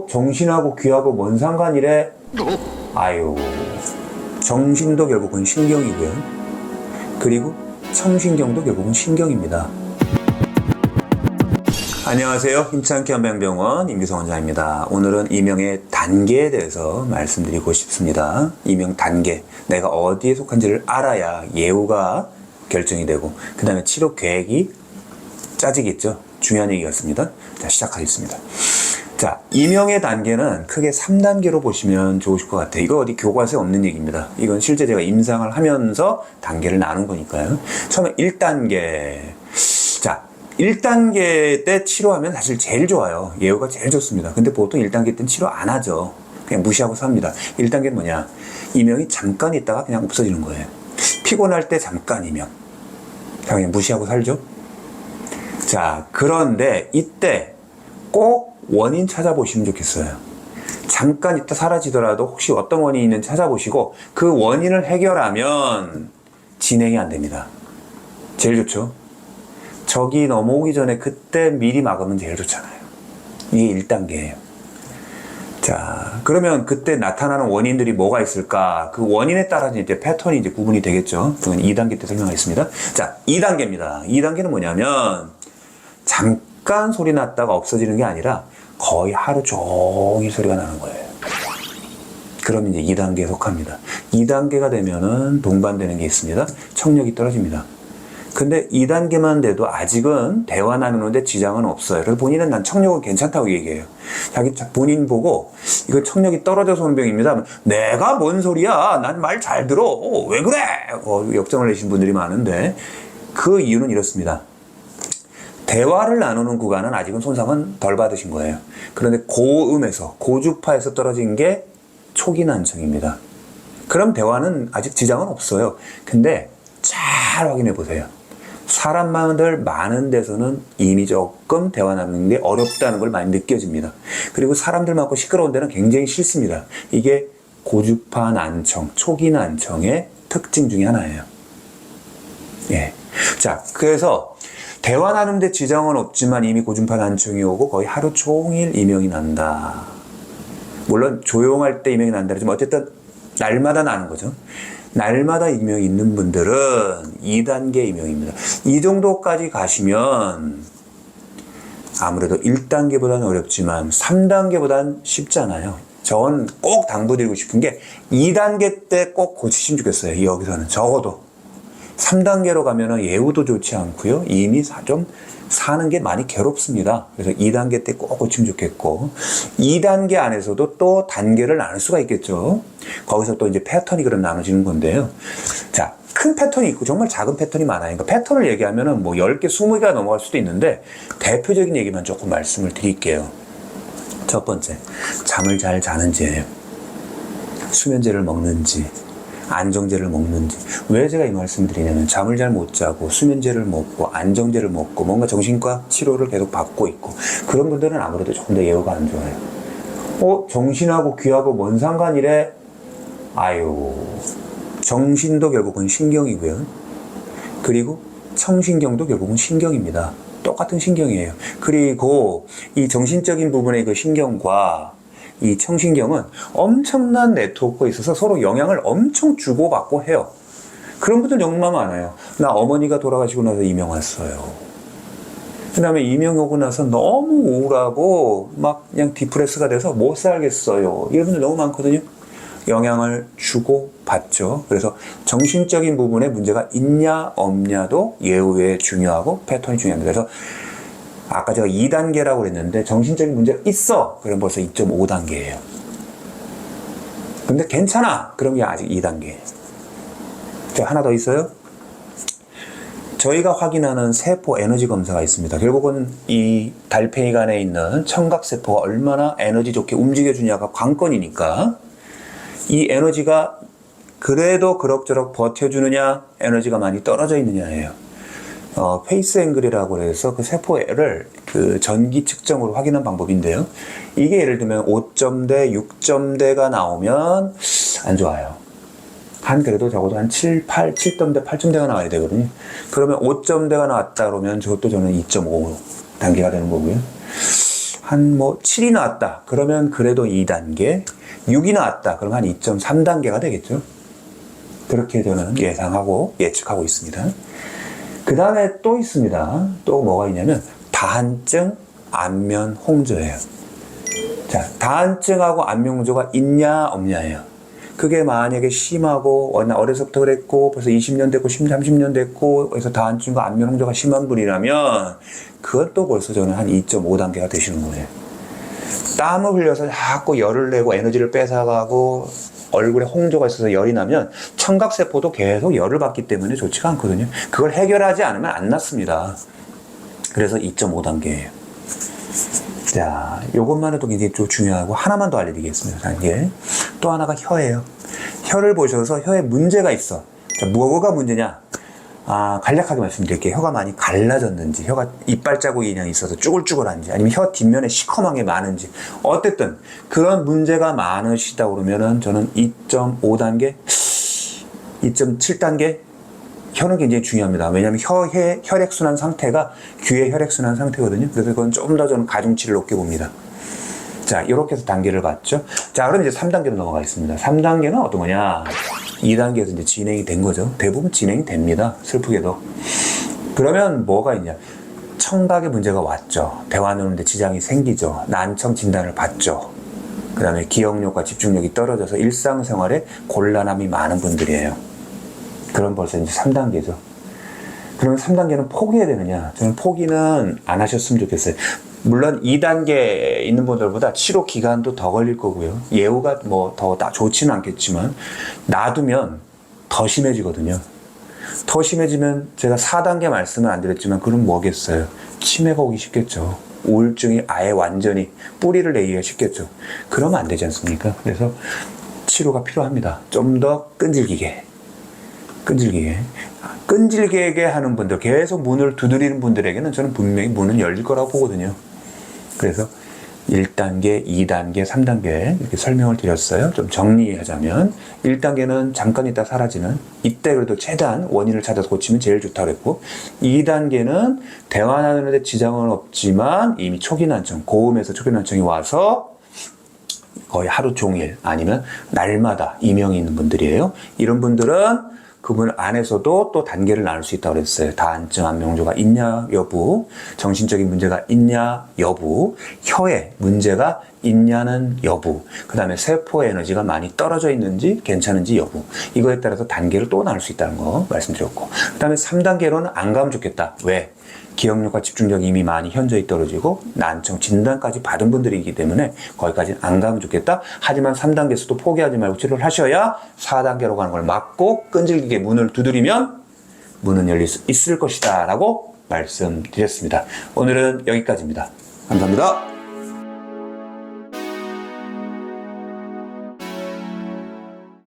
정신하고 귀하고 뭔 상관이래? 아유, 정신도 결국은 신경이고요. 그리고 청신경도 결국은 신경입니다. 안녕하세요. 힘찬게 한방병원 임기성 원장입니다. 오늘은 이명의 단계에 대해서 말씀드리고 싶습니다. 이명 단계, 내가 어디에 속한지를 알아야 예후가 결정이 되고 그 다음에 치료 계획이 짜지겠죠. 중요한 얘기였습니다. 자, 시작하겠습니다. 자, 이명의 단계는 크게 3단계로 보시면 좋으실 것 같아요. 이거 어디 교과서에 없는 얘기입니다. 이건 실제 제가 임상을 하면서 단계를 나눈 거니까요. 처음에 1단계. 자, 1단계 때 치료하면 사실 제일 좋아요. 예후가 제일 좋습니다. 근데 보통 1단계 때는 치료 안 하죠. 그냥 무시하고 삽니다. 1단계는 뭐냐? 이명이 잠깐 있다가 그냥 없어지는 거예요. 피곤할 때 잠깐 이명. 그냥 무시하고 살죠. 자, 그런데 이때 꼭 원인 찾아보시면 좋겠어요. 잠깐 있다 사라지더라도 혹시 어떤 원인이 있는지 찾아보시고 그 원인을 해결하면 진행이 안 됩니다. 제일 좋죠. 적이 넘어오기 전에 그때 미리 막으면 제일 좋잖아요. 이게 1단계예요. 자, 그러면 그때 나타나는 원인들이 뭐가 있을까? 그 원인에 따라서 이제 패턴이 이제 구분이 되겠죠. 그건 2단계 때 설명하겠습니다. 자, 2단계입니다. 2단계는 뭐냐면 잠깐 소리 났다가 없어지는 게 아니라 거의 하루 종일 소리가 나는 거예요. 그럼 이제 2단계에 속합니다. 2단계가 되면은 동반되는 게 있습니다. 청력이 떨어집니다. 근데 2단계만 돼도 아직은 대화 나누는데 지장은 없어요. 그래서 본인은 난 청력은 괜찮다고 얘기해요. 자기 본인 보고 이거 청력이 떨어져서 오는 병입니다. 내가 뭔 소리야? 난 말 잘 들어. 왜 그래? 역정을 내신 분들이 많은데 그 이유는 이렇습니다. 대화를 나누는 구간은 아직은 손상은 덜 받으신 거예요. 그런데 고음에서, 고주파에서 떨어진 게 초기 난청입니다. 그럼 대화는 아직 지장은 없어요. 근데 잘 확인해 보세요. 사람들 많은 데서는 이미 조금 대화 나누는 게 어렵다는 걸 많이 느껴집니다. 그리고 사람들 많고 시끄러운 데는 굉장히 싫습니다. 이게 고주파 난청, 초기 난청의 특징 중에 하나예요. 예. 자, 그래서 대화 나누는데 지장은 없지만 이미 고주파 난청이 오고 거의 하루 종일 이명이 난다. 물론 조용할 때 이명이 난다 그러지만 어쨌든 날마다 나는 거죠. 날마다 이명이 있는 분들은 2단계 이명입니다. 이 정도까지 가시면 아무래도 1단계보다는 어렵지만 3단계보다는 쉽잖아요. 전 꼭 당부드리고 싶은 게 2단계 때 꼭 고치시면 좋겠어요. 여기서는 적어도 3단계로 가면은 예후도 좋지 않고요. 이미 좀 사는 게 많이 괴롭습니다. 그래서 2단계 때 꼭 고치면 좋겠고 2단계 안에서도 또 단계를 나눌 수가 있겠죠. 거기서 또 이제 패턴이 그럼 나눠지는 건데요. 자, 큰 패턴이 있고 정말 작은 패턴이 많아요. 그러니까 패턴을 얘기하면은 뭐 10개, 20개가 넘어갈 수도 있는데 대표적인 얘기만 조금 말씀을 드릴게요. 첫 번째, 잠을 잘 자는지예요. 수면제를 먹는지 안정제를 먹는지. 왜 제가 이 말씀을 드리냐면 잠을 잘 못 자고 수면제를 먹고 안정제를 먹고 뭔가 정신과 치료를 계속 받고 있고 그런 분들은 아무래도 조금 더 예후가 안 좋아요. 정신하고 귀하고 뭔 상관이래? 아유, 정신도 결국은 신경이고요. 그리고 청신경도 결국은 신경입니다. 똑같은 신경이에요. 그리고 이 정신적인 부분의 그 신경과 이 청신경은 엄청난 네트워크가 있어서 서로 영향을 엄청 주고받고 해요. 그런 분들 정말 많아요. 나 어머니가 돌아가시고 나서 이명 왔어요. 그 다음에 이명 오고 나서 너무 우울하고 막 그냥 디프레스가 돼서 못 살겠어요. 이런 분들 너무 많거든요. 영향을 주고받죠. 그래서 정신적인 부분에 문제가 있냐 없냐도 예후에 중요하고 패턴이 중요합니다. 그래서 아까 제가 2단계라고 그랬는데 정신적인 문제가 있어. 그럼 벌써 2.5단계예요. 근데 괜찮아. 그럼 게 아직 2단계. 자, 하나 더 있어요. 저희가 확인하는 세포 에너지 검사가 있습니다. 결국은 이 달팽이관에 있는 청각세포가 얼마나 에너지 좋게 움직여주냐가 관건이니까 이 에너지가 그래도 그럭저럭 버텨주느냐 에너지가 많이 떨어져 있느냐예요. 페이스 앵글이라고 해서 그 세포를 그 전기 측정으로 확인한 방법인데요. 이게 예를 들면 5점대, 6점대가 나오면 안 좋아요. 그래도 적어도 한 7점대, 8점대가 나와야 되거든요. 그러면 5점대가 나왔다 그러면 저것도 저는 2.5단계가 되는 거고요. 한 뭐 7이 나왔다. 그러면 그래도 2단계. 6이 나왔다. 그러면 한 2.3단계가 되겠죠. 그렇게 저는 예상하고 예측하고 있습니다. 그 다음에 또 있습니다. 또 뭐가 있냐면 다한증, 안면 홍조예요. 자, 다한증하고 안면 홍조가 있냐 없냐예요. 그게 만약에 심하고 어려서부터 그랬고 벌써 20년 됐고 30년 됐고 그래서 다한증과 안면 홍조가 심한 분이라면 그것도 벌써 저는 한 2.5단계가 되시는 거예요. 땀을 흘려서 자꾸 열을 내고 에너지를 뺏어가고 얼굴에 홍조가 있어서 열이 나면 청각세포도 계속 열을 받기 때문에 좋지가 않거든요. 그걸 해결하지 않으면 안 낫습니다. 그래서 2.5단계예요. 자, 요것만 해도 굉장히 좀 중요하고 하나만 더 알려드리겠습니다. 단계. 또 하나가 혀예요. 혀를 보셔서 혀에 문제가 있어. 자, 뭐가 문제냐? 간략하게 말씀드릴게요. 혀가 많이 갈라졌는지, 혀가 이빨 자국이 그냥 있어서 쭈글쭈글한지, 아니면 혀 뒷면에 시커먼 게 많은지, 어쨌든 그런 문제가 많으시다 그러면은 저는 2.5단계, 2.7단계 혀는 굉장히 중요합니다. 왜냐하면 혀의 혈액순환 상태가 귀의 혈액순환 상태거든요. 그래서 그건 좀 더 저는 가중치를 높게 봅니다. 자, 이렇게 해서 단계를 봤죠. 자, 그럼 이제 3단계로 넘어가겠습니다. 3단계는 어떤 거냐? 2단계에서 이제 진행이 된 거죠. 대부분 진행이 됩니다. 슬프게도. 그러면 뭐가 있냐? 청각에 문제가 왔죠. 대화 나누는데 지장이 생기죠. 난청 진단을 받죠. 그 다음에 기억력과 집중력이 떨어져서 일상생활에 곤란함이 많은 분들이에요. 그럼 벌써 이제 3단계죠. 그러면 3단계는 포기해야 되느냐? 저는 포기는 안 하셨으면 좋겠어요. 물론 2단계에 있는 분들보다 치료 기간도 더 걸릴 거고요. 예후가 뭐 더 좋지는 않겠지만 놔두면 더 심해지거든요. 더 심해지면 제가 4단계 말씀을 안 드렸지만 그럼 뭐겠어요? 치매가 오기 쉽겠죠. 우울증이 아예 완전히 뿌리를 내기가 쉽겠죠. 그러면 안 되지 않습니까? 그래서 치료가 필요합니다. 좀 더 끈질기게 하는 분들, 계속 문을 두드리는 분들에게는 저는 분명히 문은 열릴 거라고 보거든요. 그래서 1단계, 2단계, 3단계 이렇게 설명을 드렸어요. 좀 정리하자면 1단계는 잠깐 있다 사라지는, 이때 그래도 최대한 원인을 찾아서 고치면 제일 좋다고 했고, 2단계는 대화 나누는데 지장은 없지만 이미 초기 난청, 고음에서 초기 난청이 와서 거의 하루 종일 아니면 날마다 이명이 있는 분들이에요. 이런 분들은 그분 안에서도 또 단계를 나눌 수 있다고 그랬어요. 다한증, 안면홍조가 있냐 여부, 정신적인 문제가 있냐 여부, 혀에 문제가 있냐는 여부, 그 다음에 세포 에너지가 많이 떨어져 있는지 괜찮은지 여부, 이거에 따라서 단계를 또 나눌 수 있다는 거 말씀드렸고, 그 다음에 3단계로는 안 가면 좋겠다. 왜? 기억력과 집중력이 이미 많이 현저히 떨어지고 난청 진단까지 받은 분들이기 때문에 거기까지는 안 가면 좋겠다. 하지만 3단계에서도 포기하지 말고 치료를 하셔야 4단계로 가는 걸 막고 끈질기게 문을 두드리면 문은 열릴 수 있을 것이다 라고 말씀드렸습니다. 오늘은 여기까지입니다. 감사합니다.